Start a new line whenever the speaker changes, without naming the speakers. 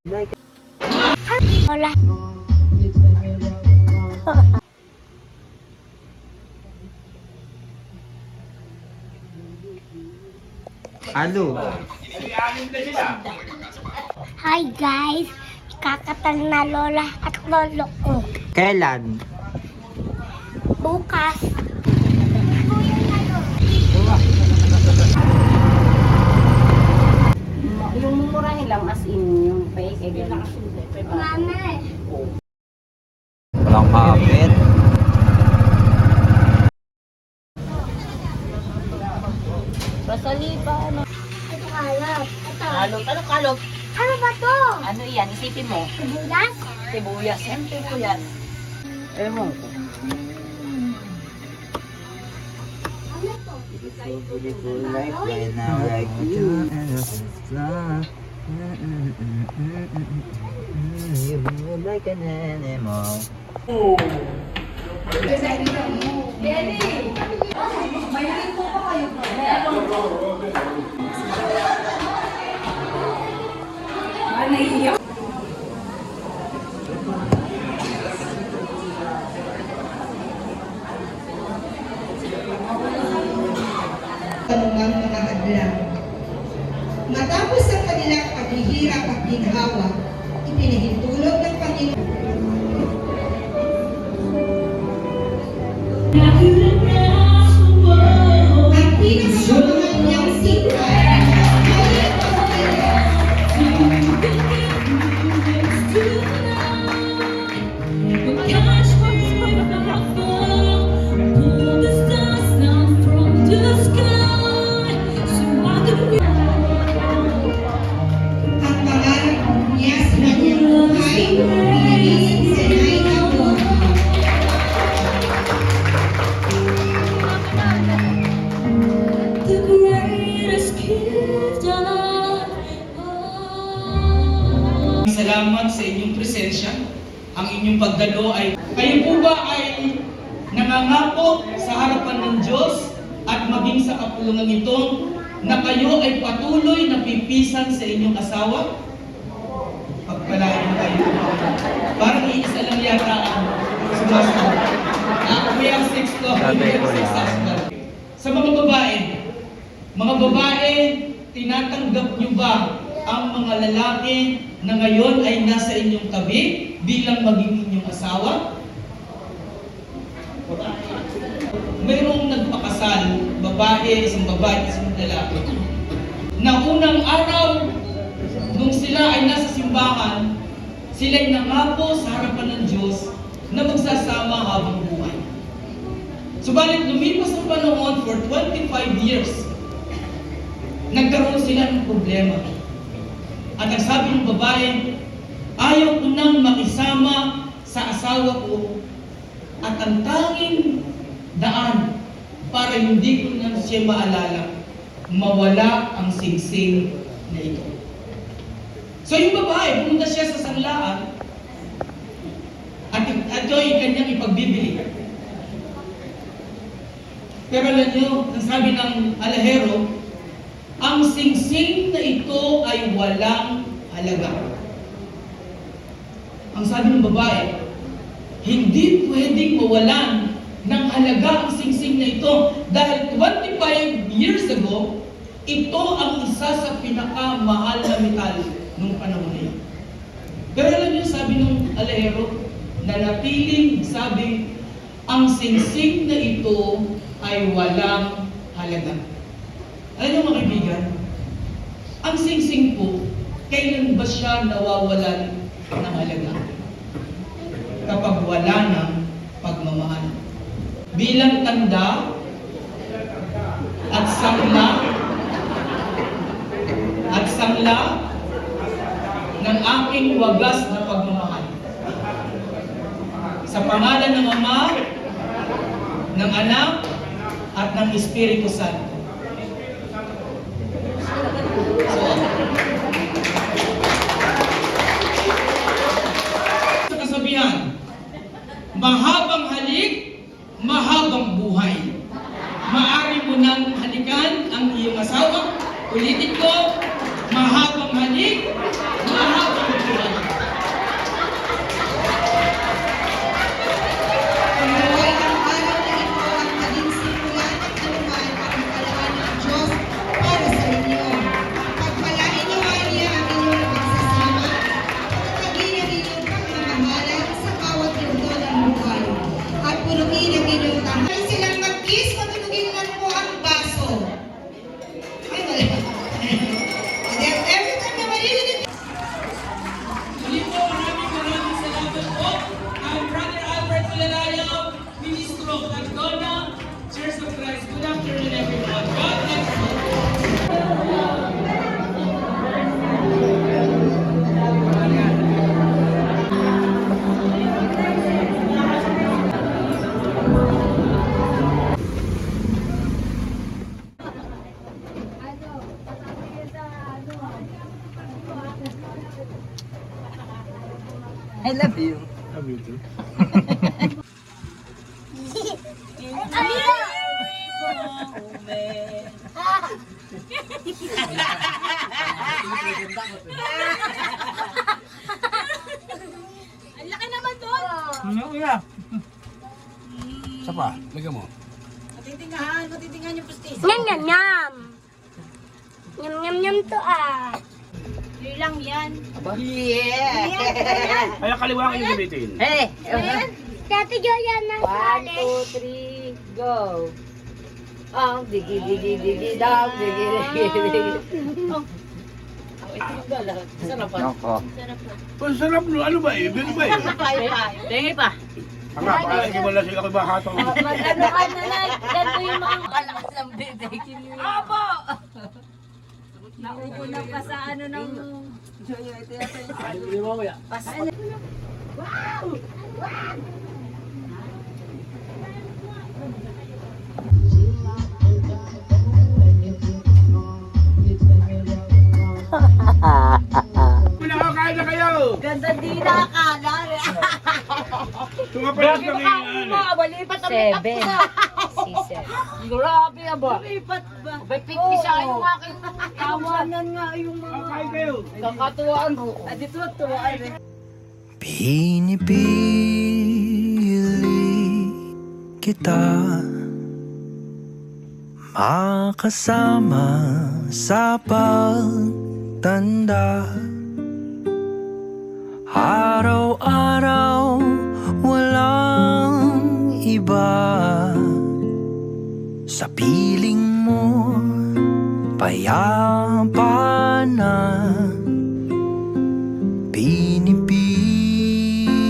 Hola.
Halo.
Hi guys, kakatal na lola at lolo ko.
Kailan?
Bukas.
Yung mumurahin lang as in yung fake ay ganun.
Mama.
Walang kapit.
Rosalie pa ano?
Ito kalop. Ito.
Kalop. Ano kalop?
Ano ba to?
Ano yan? Isipin mo.
Sibuyas?
Sibuyas. Yan sibuyas. Ewan ko.
Ano to?
Beautiful life right now, like you and you move like an animal.
Anumang mga hadlang. Matapos ang kanilang paghihirap at ginhawa, ipinahintulog ng Panginoon ang pinakamamahal niyang sikay ay ang pangarap niya sa kanyang buhay, pinagiging sanay na buhay.
The greatest gift of all.
Salamat sa inyong presensya. Ang inyong pagdalo ay, kayo po ba ay nangangako sa harapan ng Diyos at maging sa kapulungan ito na kayo ay patuloy na pipisan sa inyong asawa? Pagpalain mo kayo. Parang iisa lang yata ang sumasagot. We have six to.
Sabi ko lang.
Sa mga babae, tinatanggap niyo ba ang mga lalaki na ngayon ay nasa inyong tabi bilang maging inyong asawa? Mayroong nagpakasal, babae, isang lalaki, na unang araw, nung sila ay nasa simbahan, sila'y nangako sa harapan ng Diyos na magsasama habang buhay. Subalit lumipas ang panahon for 25 years, nagkaroon sila ng problema. At ang sabi ng babae, ayaw ko nang makisama sa asawa ko at ang tanging daan para hindi ko na siya maalala, mawala ang singsing na ito. So yung babae, pumunta siya sa sanglaan at ito ay kanyang ipagbibili. Pero alam niyo, ang sabi ng alahero, ang singsing na ito ay walang halaga. Ang sabi ng babae, hindi pwedeng mawalan ng halaga ang singsing na ito dahil 25 years ago, ito ang isa sa pinakamahal na metal nung panahon na yun. Pero alam niyo, sabi ng alahero, nanatiling sabi, ang singsing na ito ay walang halaga. Alam niyo mga kaibigan, ang singsing po, kailan ba siya nawawalan ng halaga? Kapag wala ng pagmamahal. Bilang tanda at sangla ng aking wagas na pagmamahal. Sa pangalan ng Ama, ng Anak, at ng Espiritu Santo. Sa kasabihan, mahabang halik, mahabang buhay. Maari mo nang halikan ang iyong asawa. Ulitin ko, mahabang halik, mahabang buhay.
I love you.
Ang laki naman doon.
Isa pa, lagyan mo.
Matitingahan yung pastis.
Nyam, nyam, nyam. Nyam, nyam, nyam to ah.
Yun lang yan.
Yeah!
Kaya kaliwa kayo gamitin.
Hey!
Dati Joya na
1,
sali.
2, 3, go! Ang digi digi digi dog, digi digi digi. Oh. Ito yung gala. Sarap pa.
Nako.
Ang sarap no, ano ba eh? Bili ba eh?
Tingi pa.
Ang nga, baka hindi mo lang sila kabahatang.
Mag-ano ka na na. Ganito yung mga...
Kalakas ng bibig.
Opo! Naupo na pa sa ano ng...
Hindi mo mamaya. Pinakakain na kayo!
Ganda din na akala.
Tumapalas lang yung ano.
Balipat ang makeup ko na. Grabe aba. Lipat ba? May pikisa yung aking kawanan nga yung mga...
Kain kayo.
Kakatuwaan mo. Dito tuwaan eh.
Pinipili kita makasama sa pagtanda. Araw-araw walang iba, sa piling mo payapa na pinipili.